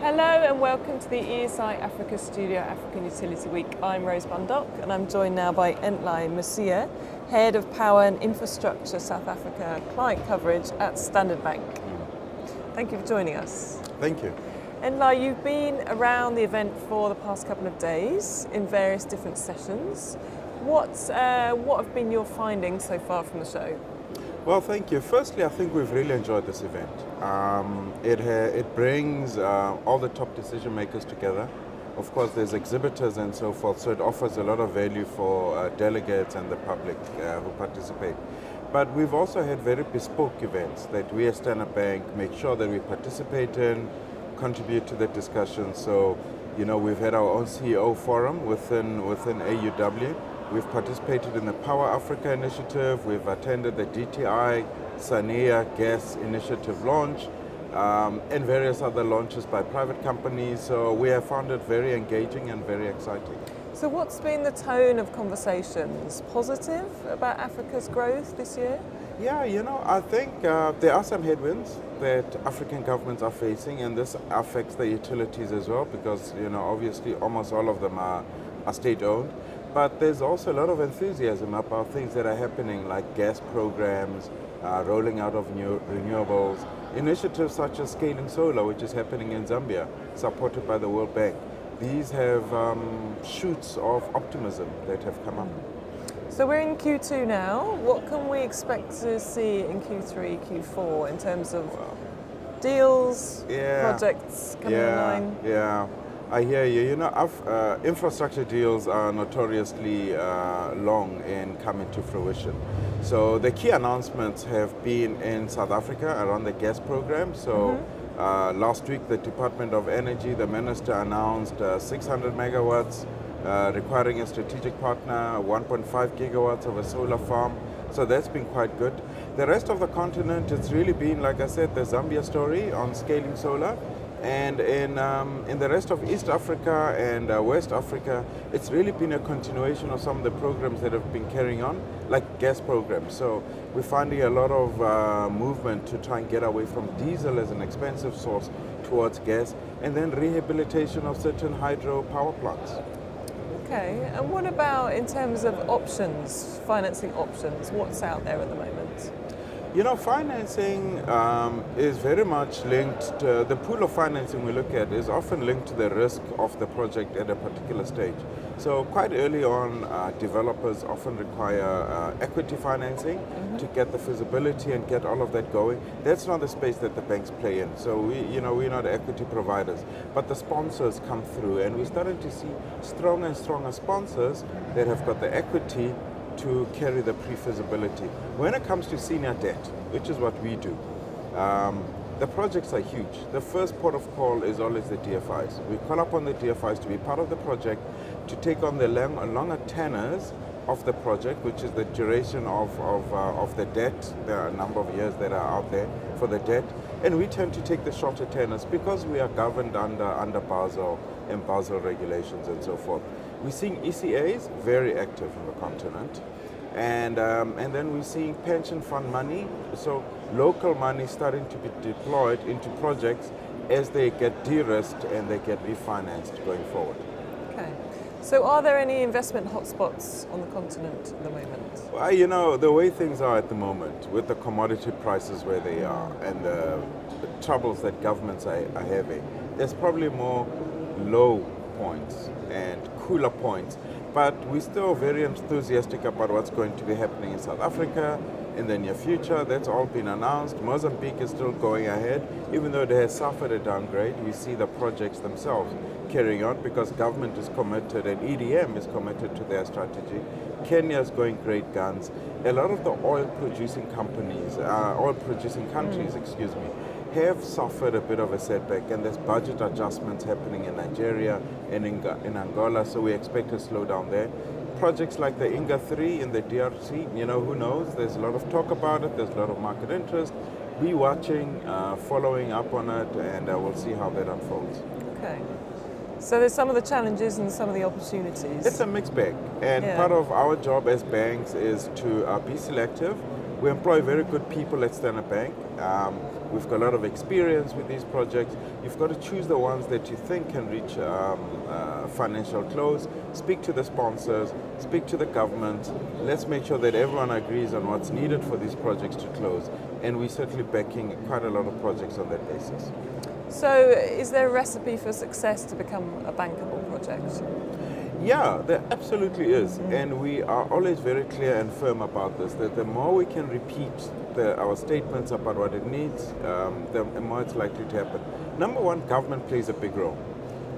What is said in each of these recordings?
Hello and welcome to the ESI Africa Studio African Utility Week. I'm Rose Bundock and I'm joined now by Ntlai Mosiah, Head of Power and Infrastructure South Africa Client Coverage at Standard Bank. Thank you for joining us. Thank you. Ntlai, you've been around the event for the past couple of days in various different sessions. What have been your findings so far from the show? Well, thank you. Firstly, I think we've really enjoyed this event. It brings all the top decision makers together. Of course, there's exhibitors and so forth, so it offers a lot of value for delegates and the public who participate. But we've also had very bespoke events that we at Standard Bank make sure that we participate in, contribute to the discussion. So, we've had our own CEO forum within AUW. We've participated in the Power Africa initiative. We've attended the DTI Sanea Gas Initiative launch and various other launches by private companies. So we have found it very engaging and very exciting. So what's been the tone of conversations? Positive about Africa's growth this year? Yeah, I think there are some headwinds that African governments are facing, and this affects the utilities as well because, obviously almost all of them are state-owned. But there's also a lot of enthusiasm about things that are happening like gas programs, rolling out of new renewables, initiatives such as scaling solar, which is happening in Zambia, supported by the World Bank. These have shoots of optimism that have come up. So we're in Q2 now. What can we expect to see in Q3, Q4 in terms of deals, projects coming online? Yeah. I hear you. Infrastructure deals are notoriously long in coming to fruition. So the key announcements have been in South Africa around the gas program. So last week, the Department of Energy, the minister announced 600 megawatts, requiring a strategic partner, 1.5 gigawatts of a solar farm. So that's been quite good. The rest of the continent, it's really been, like I said, the Zambia story on scaling solar. And in the rest of East Africa and West Africa, it's really been a continuation of some of the programs that have been carrying on, like gas programs. So we're finding a lot of movement to try and get away from diesel as an expensive source towards gas, and then rehabilitation of certain hydro power plants. Okay, and what about in terms of options, financing options? What's out there at the moment? Financing is very much linked to the pool of financing we look at is often linked to the risk of the project at a particular stage. So quite early on, developers often require equity financing to get the feasibility and get all of that going. That's not the space that the banks play in. So we're not equity providers, but the sponsors come through, and we're starting to see stronger and stronger sponsors that have got the equity to carry the pre-feasibility. When it comes to senior debt, which is what we do, the projects are huge. The first port of call is always the DFIs. We call upon the DFIs to be part of the project, to take on the longer tenors of the project, which is the duration of the debt. There are a number of years that are out there for the debt, and we tend to take the shorter tenors because we are governed under Basel and Basel regulations and so forth. We're seeing ECAs very active on the continent, and then we're seeing pension fund money, so local money starting to be deployed into projects as they get de-risked and they get refinanced going forward. Okay. So are there any investment hotspots on the continent at the moment? Well, the way things are at the moment, with the commodity prices where they are and the troubles that governments are having, there's probably more low points and cooler points, but we're still very enthusiastic about what's going to be happening in South Africa in the near future. That's all been announced. Mozambique is still going ahead, even though they have suffered a downgrade. We see the projects themselves carrying on because government is committed and EDM is committed to their strategy. Kenya is going great guns. A lot of the oil-producing countries, have suffered a bit of a setback, and there's budget adjustments happening in Nigeria and in Angola, so we expect a slowdown there. Projects like the Inga 3 in the DRC, who knows? There's a lot of talk about it, there's a lot of market interest. We're watching, following up on it, and we'll see how that unfolds. Okay. So there's some of the challenges and some of the opportunities. It's a mixed bag, and part of our job as banks is to be selective. We employ very good people at Standard Bank. We've got a lot of experience with these projects. You've got to choose the ones that you think can reach financial close. Speak to the sponsors, speak to the government. Let's make sure that everyone agrees on what's needed for these projects to close. And we're certainly backing quite a lot of projects on that basis. So is there a recipe for success to become a bankable project? Yeah, there absolutely is. And we are always very clear and firm about this, that the more we can repeat our statements about what it needs, the more it's likely to happen. Number one, government plays a big role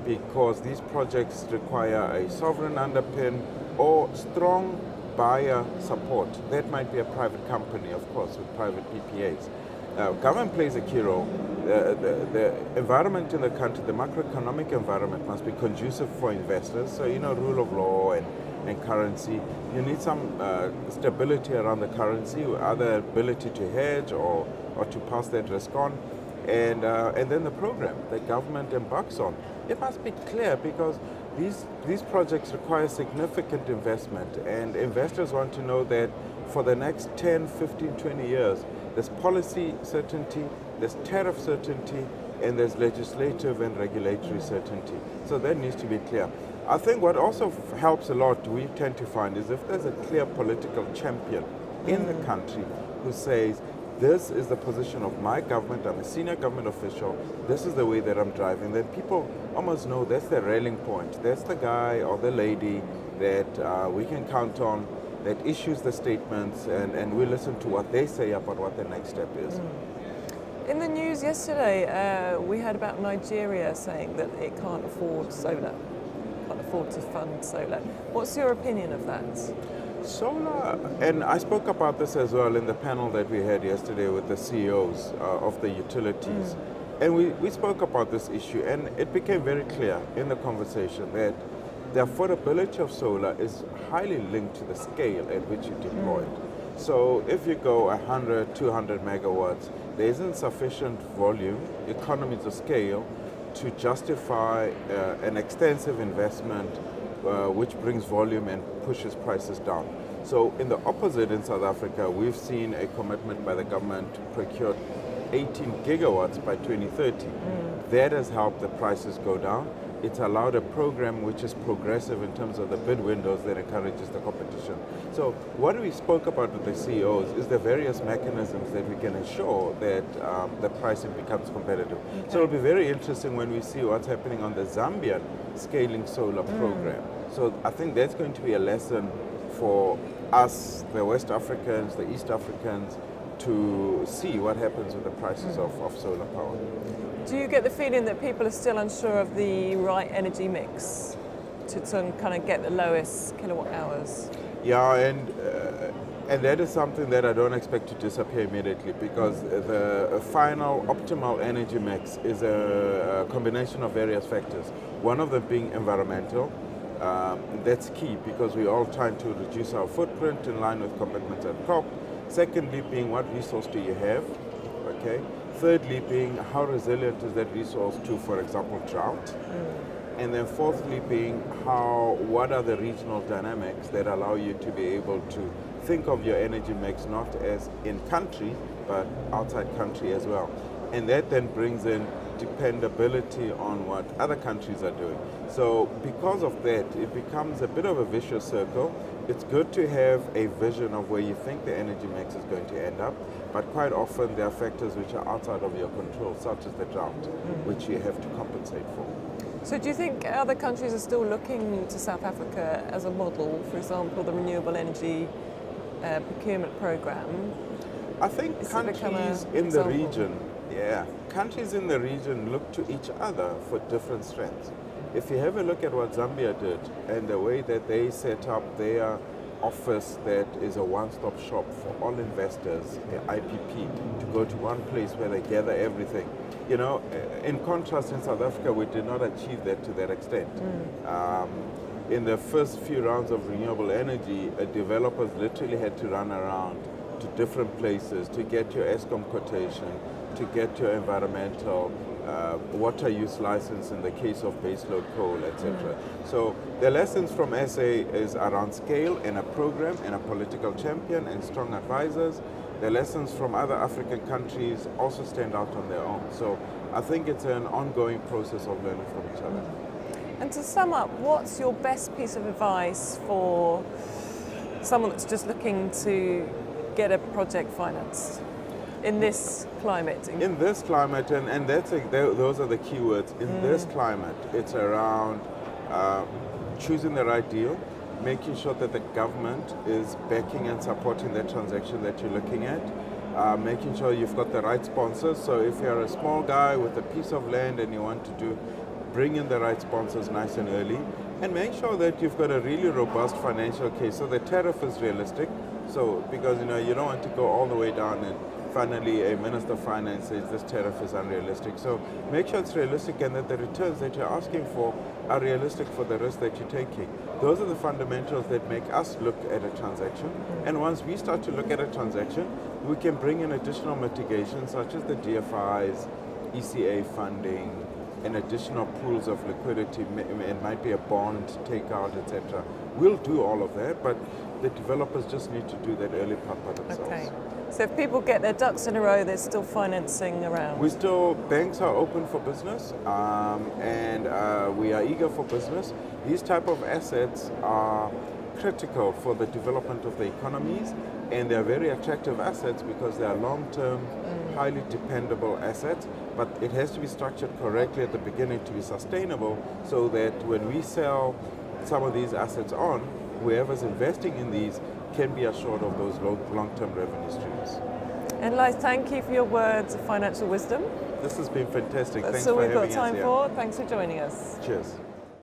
because these projects require a sovereign underpin or strong buyer support. That might be a private company, of course, with private PPAs. Government plays a key role. The environment in the country, the macroeconomic environment must be conducive for investors. So, rule of law and currency. You need some stability around the currency, other ability to hedge or to pass that risk on. And then the program that government embarks on. It must be clear because these projects require significant investment, and investors want to know that for the next 10, 15, 20 years, there's policy certainty, there's tariff certainty, and there's legislative and regulatory certainty. So that needs to be clear. I think what also helps a lot, we tend to find, is if there's a clear political champion in the country who says, this is the position of my government, I'm a senior government official, this is the way that I'm driving, then people almost know that's the railing point. That's the guy or the lady that we can count on, that issues the statements, and we listen to what they say about what the next step is. In the news yesterday, we heard about Nigeria saying that it can't afford solar, can't afford to fund solar. What's your opinion of that? Solar, and I spoke about this as well in the panel that we had yesterday with the CEOs of the utilities. And we spoke about this issue, and it became very clear in the conversation that the affordability of solar is highly linked to the scale at which you deploy it. So if you go 100, 200 megawatts, there isn't sufficient volume, economies of scale, to justify an extensive investment which brings volume and pushes prices down. So in the opposite in South Africa, we've seen a commitment by the government to procure 18 gigawatts by 2030. That has helped the prices go down. It's allowed a program which is progressive in terms of the bid windows that encourages the competition. So what we spoke about with the CEOs is the various mechanisms that we can ensure that the pricing becomes competitive. Okay. So it'll be very interesting when we see what's happening on the Zambian scaling solar program. So I think that's going to be a lesson for us, the West Africans, the East Africans, to see what happens with the prices of solar power. Do you get the feeling that people are still unsure of the right energy mix to kind of get the lowest kilowatt hours? Yeah, and that is something that I don't expect to disappear immediately, because the final optimal energy mix is a combination of various factors. One of them being environmental. That's key because we're all trying to reduce our footprint in line with commitments at COP. Secondly being, what resource do you have? Okay. Thirdly being, how resilient is that resource to, for example, drought? And then fourthly being, what are the regional dynamics that allow you to be able to think of your energy mix not as in country, but outside country as well. And that then brings in dependability on what other countries are doing. So because of that, it becomes a bit of a vicious circle. It's good to have a vision of where you think the energy mix is going to end up, but quite often there are factors which are outside of your control, such as the drought, which you have to compensate for. So do you think other countries are still looking to South Africa as a model, for example, the renewable energy procurement program? I think countries in the region, countries in the region look to each other for different strengths. If you have a look at what Zambia did and the way that they set up their office that is a one-stop shop for all investors, the IPP, to go to one place where they gather everything. You know, in contrast, in South Africa, we did not achieve that to that extent. In the first few rounds of renewable energy, developers literally had to run around to different places to get your ESCOM quotation, to get your environmental water use license in the case of baseload coal, etc. So the lessons from SA is around scale and a program and a political champion and strong advisors. the lessons from other African countries also stand out on their own. So I think it's an ongoing process of learning from each other. And to sum up, what's your best piece of advice for someone that's just looking to get a project financed in this climate? In this climate, and those are the key words. In this climate, it's around choosing the right deal, making sure that the government is backing and supporting the transaction that you're looking at, making sure you've got the right sponsors. So if you're a small guy with a piece of land and you want to bring in the right sponsors nice and early, and make sure that you've got a really robust financial case. So the tariff is realistic. So because you don't want to go all the way down and finally a Minister of Finance says this tariff is unrealistic. So make sure it's realistic and that the returns that you're asking for are realistic for the risk that you're taking. Those are the fundamentals that make us look at a transaction. And once we start to look at a transaction, we can bring in additional mitigations such as the DFIs, ECA funding, and additional pools of liquidity. It might be a bond takeout, etc. We'll do all of that, but the developers just need to do that early part by themselves. Okay. So if people get their ducks in a row, there's still financing around? Banks are open for business, and we are eager for business. These type of assets are critical for the development of the economies, and they're very attractive assets because they are long-term, highly dependable assets, but it has to be structured correctly at the beginning to be sustainable so that when we sell some of these assets on, whoever's investing in these can be assured of those long-term revenue streams. Ntlai, thank you for your words of financial wisdom. This has been fantastic. That's Thanks all for we've got having us time here. for. Thanks for joining us. Cheers.